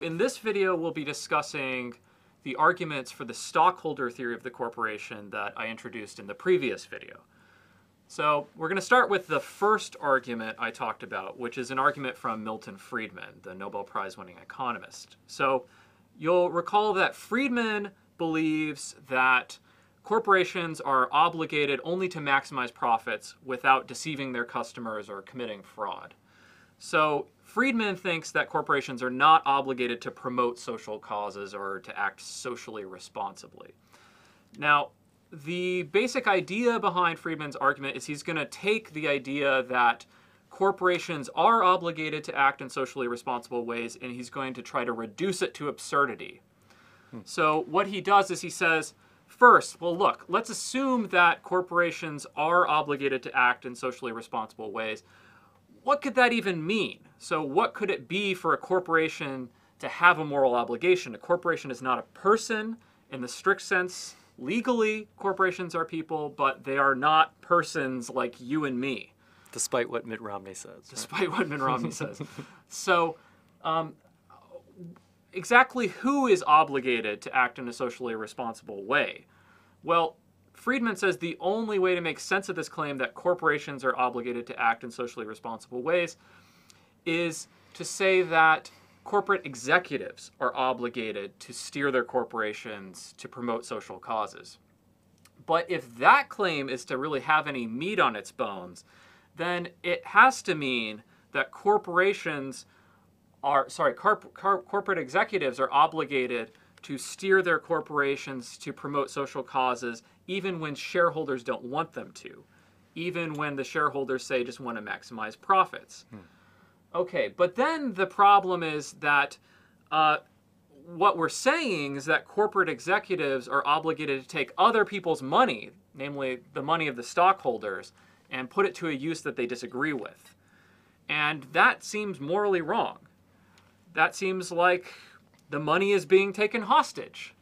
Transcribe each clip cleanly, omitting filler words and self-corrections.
In this video, we'll be discussing the arguments for the stockholder theory of the corporation that I introduced in the previous video. So we're going to start with the first argument I talked about, which is an argument from Milton Friedman, the Nobel Prize-winning economist. So you'll recall that Friedman believes that corporations are obligated only to maximize profits without deceiving their customers or committing fraud. So Friedman thinks that corporations are not obligated to promote social causes or to act socially responsibly. Now, the basic idea behind Friedman's argument is he's going to take the idea that corporations are obligated to act in socially responsible ways, and he's going to try to reduce it to absurdity. So what he does is he says, first, well, look, let's assume that corporations are obligated to act in socially responsible ways. What could that even mean? So what could it be for a corporation to have a moral obligation? A corporation is not a person in the strict sense. Legally, corporations are people, but they are not persons like you and me. Despite what Mitt Romney says. Despite what Mitt Romney says. So exactly who is obligated to act in a socially responsible way? Well, Friedman says the only way to make sense of this claim that corporations are obligated to act in socially responsible ways is to say that corporate executives are obligated to steer their corporations to promote social causes. But if that claim is to really have any meat on its bones, then it has to mean that corporate executives are obligated to steer their corporations to promote social causes even when shareholders don't want them to, even when the shareholders say just want to maximize profits. Okay, but then the problem is that what we're saying is that corporate executives are obligated to take other people's money, namely the money of the stockholders, and put it to a use that they disagree with. And that seems morally wrong. That seems like the money is being taken hostage.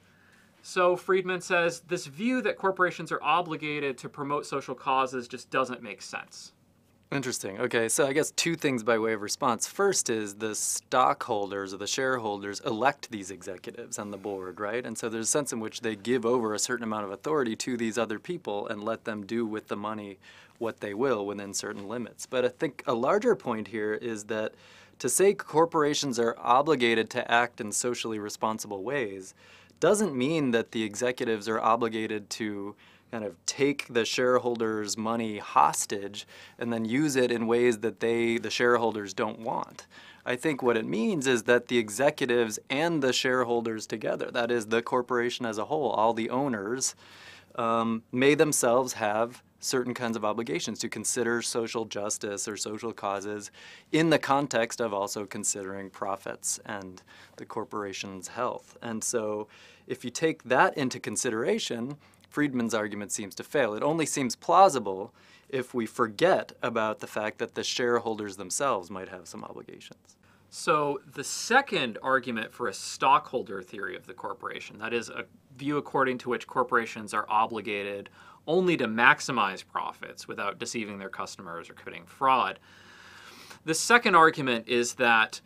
So Friedman says this view that corporations are obligated to promote social causes just doesn't make sense. Interesting. Okay, so I guess two things by way of response. First is the stockholders or the shareholders elect these executives on the board, right? And so there's a sense in which they give over a certain amount of authority to these other people and let them do with the money what they will within certain limits. But I think a larger point here is that to say corporations are obligated to act in socially responsible ways doesn't mean that the executives are obligated to kind of take the shareholders' money hostage and then use it in ways that the shareholders don't want. I think what it means is that the executives and the shareholders together, that is the corporation as a whole, all the owners, may themselves have certain kinds of obligations to consider social justice or social causes in the context of also considering profits and the corporation's health. And so if you take that into consideration, Friedman's argument seems to fail. It only seems plausible if we forget about the fact that the shareholders themselves might have some obligations. So the second argument for a stockholder theory of the corporation, that is a view according to which corporations are obligated only to maximize profits without deceiving their customers or committing fraud. The second argument is that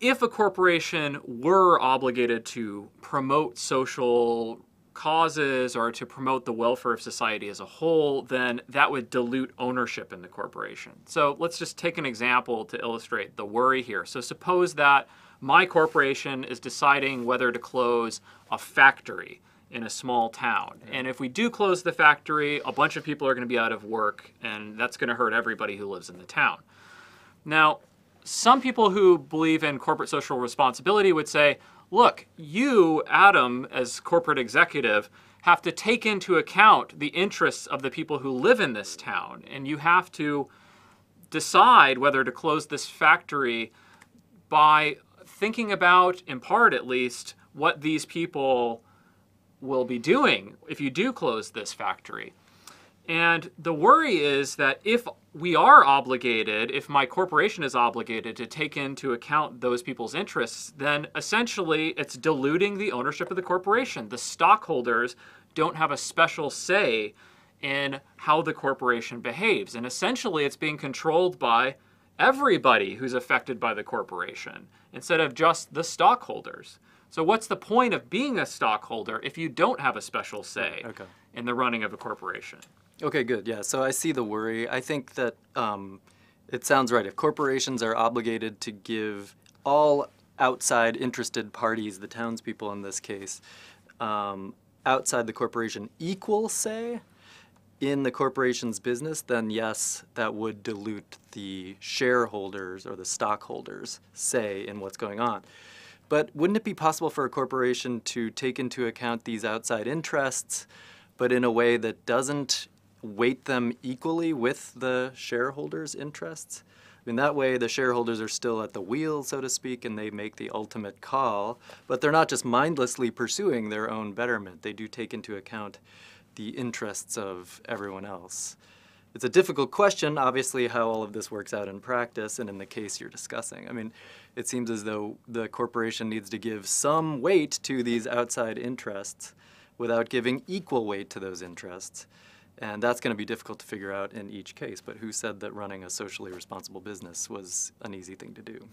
if a corporation were obligated to promote social causes or to promote the welfare of society as a whole, then that would dilute ownership in the corporation. So let's just take an example to illustrate the worry here. So suppose that my corporation is deciding whether to close a factory in a small town. And if we do close the factory, a bunch of people are going to be out of work, and that's going to hurt everybody who lives in the town. Now, some people who believe in corporate social responsibility would say, look, you, Adam, as corporate executive, have to take into account the interests of the people who live in this town, and you have to decide whether to close this factory by thinking about, in part at least, what these people will be doing if you do close this factory. And the worry is that if we are obligated, if my corporation is obligated to take into account those people's interests, then essentially it's diluting the ownership of the corporation. The stockholders don't have a special say in how the corporation behaves. And essentially it's being controlled by everybody who's affected by the corporation instead of just the stockholders. So what's the point of being a stockholder if you don't have a special say in the running of a corporation? Okay, good. Yeah, so I see the worry. I think that it sounds right. If corporations are obligated to give all outside interested parties, the townspeople in this case, outside the corporation equal say in the corporation's business, then yes, that would dilute the shareholders or the stockholders' say in what's going on. But wouldn't it be possible for a corporation to take into account these outside interests, but in a way that doesn't weight them equally with the shareholders' interests? I mean, that way the shareholders are still at the wheel, so to speak, and they make the ultimate call, but they're not just mindlessly pursuing their own betterment. They do take into account the interests of everyone else. It's a difficult question, obviously, how all of this works out in practice and in the case you're discussing. I mean, it seems as though the corporation needs to give some weight to these outside interests without giving equal weight to those interests. And that's going to be difficult to figure out in each case. But who said that running a socially responsible business was an easy thing to do?